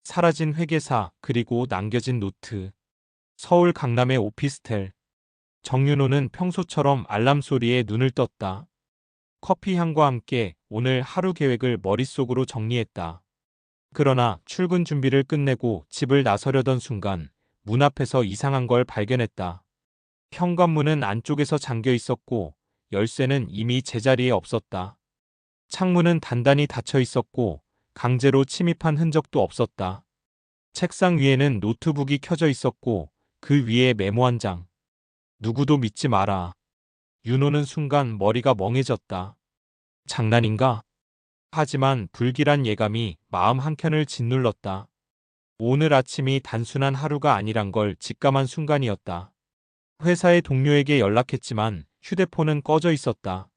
사라진 회계사, 그리고 남겨진 노트. 서울 강남의 오피스텔. 정윤호는 평소처럼 알람 소리에 눈을 떴다. 커피 향과 함께 오늘 하루 계획을 머릿속으로 정리했다. 그러나 출근 준비를 끝내고 집을 나서려던 순간 문 앞에서 이상한 걸 발견했다. 현관문은 안쪽에서 잠겨 있었고 열쇠는 이미 제자리에 없었다. 창문은 단단히 닫혀 있었고 강제로 침입한 흔적도 없었다. 책상 위에는 노트북이 켜져 있었고 그 위에 메모 한 장. 누구도 믿지 마라. 윤호는 순간 머리가 멍해졌다. 장난인가? 하지만 불길한 예감이 마음 한켠을 짓눌렀다. 오늘 아침이 단순한 하루가 아니란 걸 직감한 순간이었다. 회사의 동료에게 연락했지만 휴대폰은 꺼져 있었다.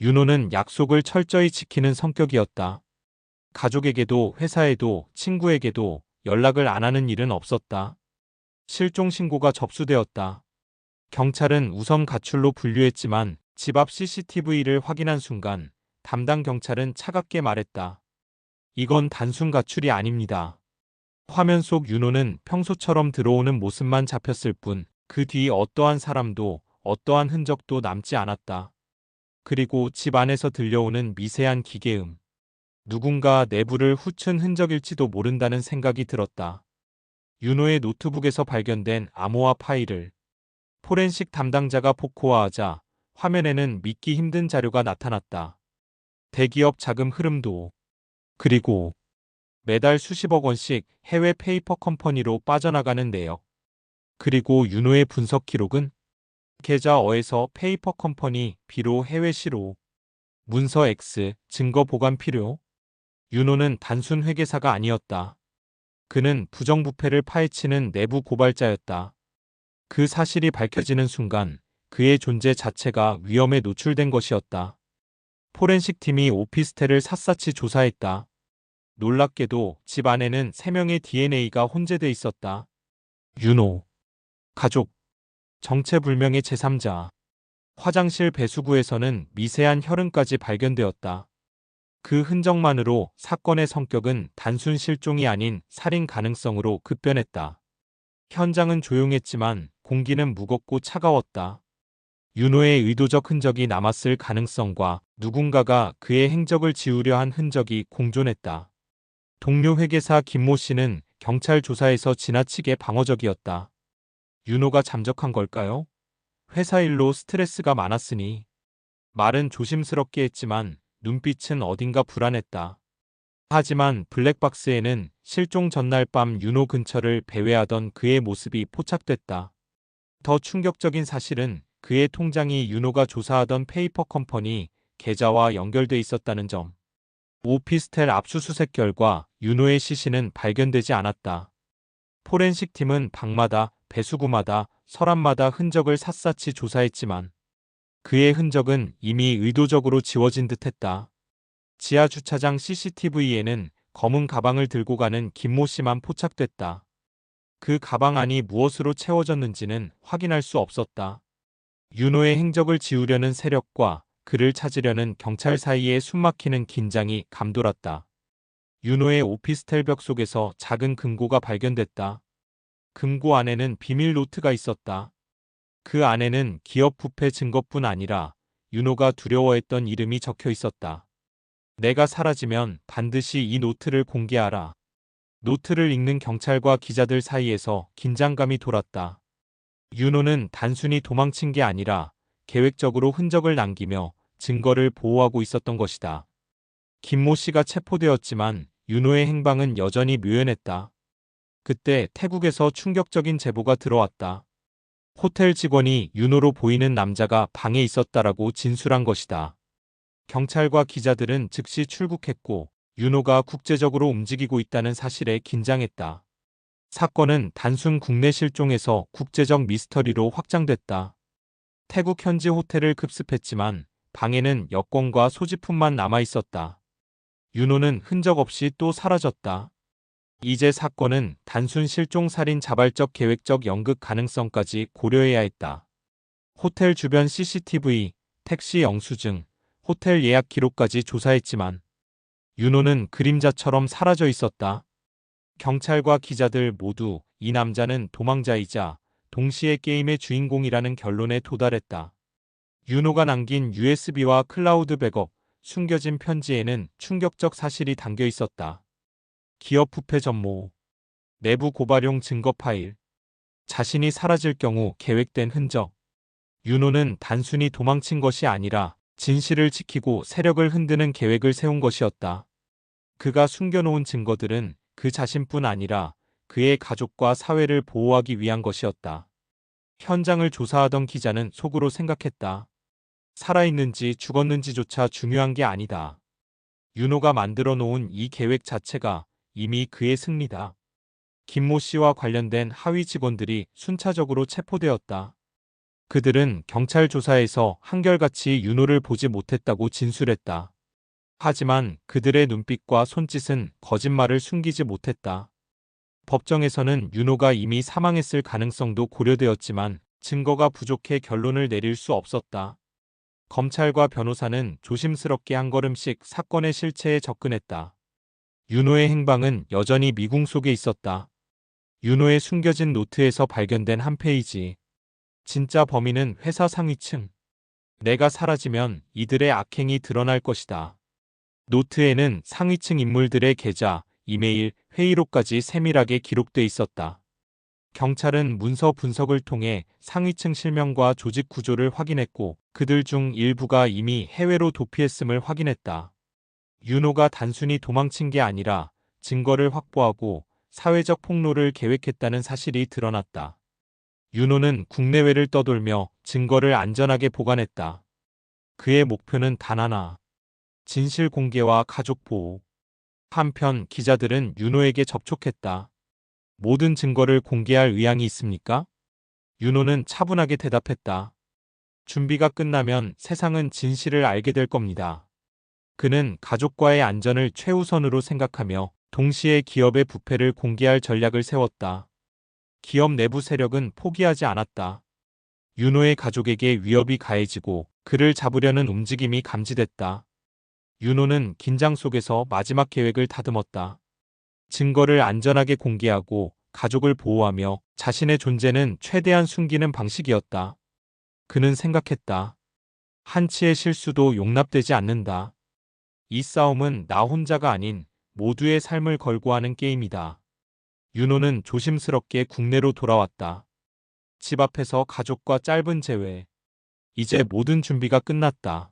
윤호는 약속을 철저히 지키는 성격이었다. 가족에게도 회사에도 친구에게도 연락을 안 하는 일은 없었다. 실종 신고가 접수되었다. 경찰은 우선 가출로 분류했지만 집 앞 CCTV를 확인한 순간 담당 경찰은 차갑게 말했다. 이건 단순 가출이 아닙니다. 화면 속 윤호는 평소처럼 들어오는 모습만 잡혔을 뿐 그 뒤 어떠한 사람도 어떠한 흔적도 남지 않았다. 그리고 집 안에서 들려오는 미세한 기계음. 누군가 내부를 후춘 흔적일지도 모른다는 생각이 들었다. 윤호의 노트북에서 발견된 암호화 파일을 포렌식 담당자가 복호화하자 화면에는 믿기 힘든 자료가 나타났다. 대기업 자금 흐름도, 그리고 매달 수십억 원씩 해외 페이퍼 컴퍼니로 빠져나가는 내역. 그리고 윤호의 분석 기록은 계좌 어에서 페이퍼 컴퍼니 B로 해외 시로, 문서 X, 증거 보관 필요. 윤호는 단순 회계사가 아니었다. 그는 부정부패를 파헤치는 내부 고발자였다. 그 사실이 밝혀지는 순간 그의 존재 자체가 위험에 노출된 것이었다. 포렌식 팀이 오피스텔을 샅샅이 조사했다. 놀랍게도 집 안에는 3명의 DNA가 혼재돼 있었다. 윤호, 가족, 정체불명의 제3자. 화장실 배수구에서는 미세한 혈흔까지 발견되었다. 그 흔적만으로 사건의 성격은 단순 실종이 아닌 살인 가능성으로 급변했다. 현장은 조용했지만 공기는 무겁고 차가웠다. 윤호의 의도적 흔적이 남았을 가능성과 누군가가 그의 행적을 지우려 한 흔적이 공존했다. 동료 회계사 김모 씨는 경찰 조사에서 지나치게 방어적이었다. 윤호가 잠적한 걸까요? 회사 일로 스트레스가 많았으니. 말은 조심스럽게 했지만 눈빛은 어딘가 불안했다. 하지만 블랙박스에는 실종 전날 밤 윤호 근처를 배회하던 그의 모습이 포착됐다. 더 충격적인 사실은 그의 통장이 윤호가 조사하던 페이퍼 컴퍼니 계좌와 연결돼 있었다는 점. 오피스텔 압수수색 결과 윤호의 시신은 발견되지 않았다. 포렌식 팀은 방마다, 배수구마다, 서랍마다 흔적을 샅샅이 조사했지만 그의 흔적은 이미 의도적으로 지워진 듯했다. 지하 주차장 CCTV에는 검은 가방을 들고 가는 김모 씨만 포착됐다. 그 가방 안이 무엇으로 채워졌는지는 확인할 수 없었다. 윤호의 행적을 지우려는 세력과 그를 찾으려는 경찰 사이에 숨막히는 긴장이 감돌았다. 윤호의 오피스텔 벽 속에서 작은 금고가 발견됐다. 금고 안에는 비밀 노트가 있었다. 그 안에는 기업 부패 증거뿐 아니라 윤호가 두려워했던 이름이 적혀 있었다. 내가 사라지면 반드시 이 노트를 공개하라. 노트를 읽는 경찰과 기자들 사이에서 긴장감이 돌았다. 윤호는 단순히 도망친 게 아니라 계획적으로 흔적을 남기며 증거를 보호하고 있었던 것이다. 김모 씨가 체포되었지만 윤호의 행방은 여전히 묘연했다. 그때 태국에서 충격적인 제보가 들어왔다. 호텔 직원이 윤호로 보이는 남자가 방에 있었다라고 진술한 것이다. 경찰과 기자들은 즉시 출국했고 윤호가 국제적으로 움직이고 있다는 사실에 긴장했다. 사건은 단순 국내 실종에서 국제적 미스터리로 확장됐다. 태국 현지 호텔을 급습했지만 방에는 여권과 소지품만 남아 있었다. 윤호는 흔적 없이 또 사라졌다. 이제 사건은 단순 실종 살인 자발적 계획적 연극 가능성까지 고려해야 했다. 호텔 주변 CCTV, 택시 영수증, 호텔 예약 기록까지 조사했지만 윤호는 그림자처럼 사라져 있었다. 경찰과 기자들 모두 이 남자는 도망자이자 동시에 게임의 주인공이라는 결론에 도달했다. 윤호가 남긴 USB와 클라우드 백업, 숨겨진 편지에는 충격적 사실이 담겨 있었다. 기업 부패 전모, 내부 고발용 증거 파일, 자신이 사라질 경우 계획된 흔적. 윤호는 단순히 도망친 것이 아니라 진실을 지키고 세력을 흔드는 계획을 세운 것이었다. 그가 숨겨놓은 증거들은 그 자신뿐 아니라 그의 가족과 사회를 보호하기 위한 것이었다. 현장을 조사하던 기자는 속으로 생각했다. 살아있는지 죽었는지조차 중요한 게 아니다. 윤호가 만들어 놓은 이 계획 자체가 이미 그의 승리다. 김모 씨와 관련된 하위 직원들이 순차적으로 체포되었다. 그들은 경찰 조사에서 한결같이 윤호를 보지 못했다고 진술했다. 하지만 그들의 눈빛과 손짓은 거짓말을 숨기지 못했다. 법정에서는 윤호가 이미 사망했을 가능성도 고려되었지만 증거가 부족해 결론을 내릴 수 없었다. 검찰과 변호사는 조심스럽게 한 걸음씩 사건의 실체에 접근했다. 윤호의 행방은 여전히 미궁 속에 있었다. 윤호의 숨겨진 노트에서 발견된 한 페이지. 진짜 범인은 회사 상위층. 내가 사라지면 이들의 악행이 드러날 것이다. 노트에는 상위층 인물들의 계좌, 이메일, 회의록까지 세밀하게 기록돼 있었다. 경찰은 문서 분석을 통해 상위층 실명과 조직 구조를 확인했고 그들 중 일부가 이미 해외로 도피했음을 확인했다. 윤호가 단순히 도망친 게 아니라 증거를 확보하고 사회적 폭로를 계획했다는 사실이 드러났다. 윤호는 국내외를 떠돌며 증거를 안전하게 보관했다. 그의 목표는 단 하나. 진실 공개와 가족 보호. 한편 기자들은 윤호에게 접촉했다. 모든 증거를 공개할 의향이 있습니까? 윤호는 차분하게 대답했다. 준비가 끝나면 세상은 진실을 알게 될 겁니다. 그는 가족과의 안전을 최우선으로 생각하며 동시에 기업의 부패를 공개할 전략을 세웠다. 기업 내부 세력은 포기하지 않았다. 윤호의 가족에게 위협이 가해지고 그를 잡으려는 움직임이 감지됐다. 윤호는 긴장 속에서 마지막 계획을 다듬었다. 증거를 안전하게 공개하고 가족을 보호하며 자신의 존재는 최대한 숨기는 방식이었다. 그는 생각했다. 한치의 실수도 용납되지 않는다. 이 싸움은 나 혼자가 아닌 모두의 삶을 걸고 하는 게임이다. 윤호는 조심스럽게 국내로 돌아왔다. 집 앞에서 가족과 짧은 재회. 이제 모든 준비가 끝났다.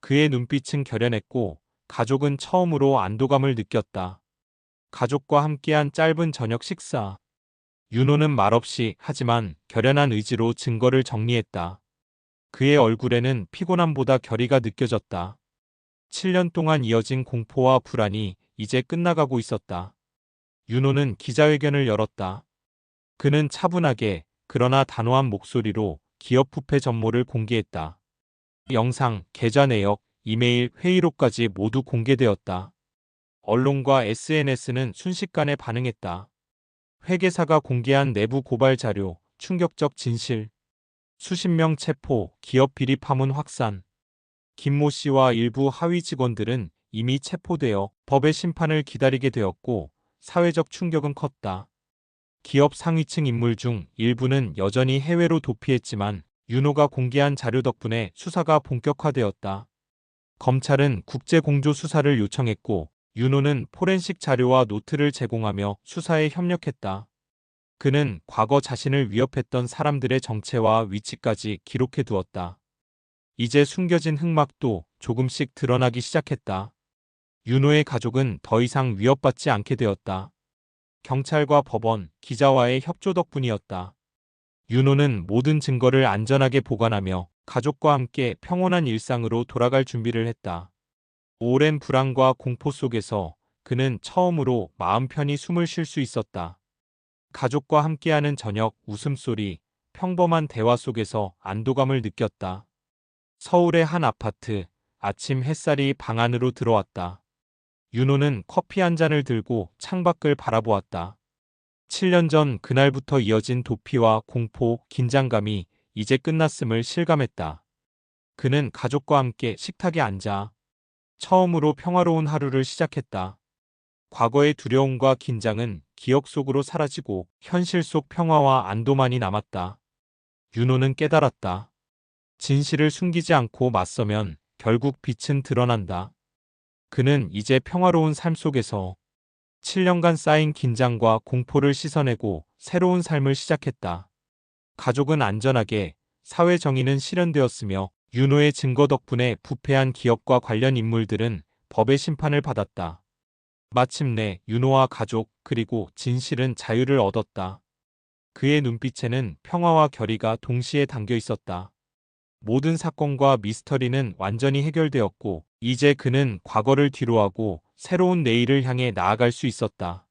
그의 눈빛은 결연했고 가족은 처음으로 안도감을 느꼈다. 가족과 함께한 짧은 저녁 식사. 윤호는 말없이 하지만 결연한 의지로 증거를 정리했다. 그의 얼굴에는 피곤함보다 결의가 느껴졌다. 7년 동안 이어진 공포와 불안이 이제 끝나가고 있었다. 윤호는 기자회견을 열었다. 그는 차분하게 그러나 단호한 목소리로 기업 부패 전모를 공개했다. 영상, 계좌 내역, 이메일, 회의록까지 모두 공개되었다. 언론과 SNS는 순식간에 반응했다. 회계사가 공개한 내부 고발 자료, 충격적 진실, 수십 명 체포, 기업 비리 파문 확산. 김모 씨와 일부 하위 직원들은 이미 체포되어 법의 심판을 기다리게 되었고 사회적 충격은 컸다. 기업 상위층 인물 중 일부는 여전히 해외로 도피했지만 윤호가 공개한 자료 덕분에 수사가 본격화되었다. 검찰은 국제공조 수사를 요청했고 윤호는 포렌식 자료와 노트를 제공하며 수사에 협력했다. 그는 과거 자신을 위협했던 사람들의 정체와 위치까지 기록해 두었다. 이제 숨겨진 흑막도 조금씩 드러나기 시작했다. 윤호의 가족은 더 이상 위협받지 않게 되었다. 경찰과 법원, 기자와의 협조 덕분이었다. 윤호는 모든 증거를 안전하게 보관하며 가족과 함께 평온한 일상으로 돌아갈 준비를 했다. 오랜 불안과 공포 속에서 그는 처음으로 마음 편히 숨을 쉴 수 있었다. 가족과 함께하는 저녁, 웃음소리, 평범한 대화 속에서 안도감을 느꼈다. 서울의 한 아파트, 아침 햇살이 방 안으로 들어왔다. 윤호는 커피 한 잔을 들고 창밖을 바라보았다. 7년 전 그날부터 이어진 도피와 공포, 긴장감이 이제 끝났음을 실감했다. 그는 가족과 함께 식탁에 앉아 처음으로 평화로운 하루를 시작했다. 과거의 두려움과 긴장은 기억 속으로 사라지고 현실 속 평화와 안도만이 남았다. 윤호는 깨달았다. 진실을 숨기지 않고 맞서면 결국 빛은 드러난다. 그는 이제 평화로운 삶 속에서 7년간 쌓인 긴장과 공포를 씻어내고 새로운 삶을 시작했다. 가족은 안전하게, 사회 정의는 실현되었으며 윤호의 증거 덕분에 부패한 기업과 관련 인물들은 법의 심판을 받았다. 마침내 윤호와 가족 그리고 진실은 자유를 얻었다. 그의 눈빛에는 평화와 결의가 동시에 담겨 있었다. 모든 사건과 미스터리는 완전히 해결되었고 이제 그는 과거를 뒤로하고 새로운 내일을 향해 나아갈 수 있었다.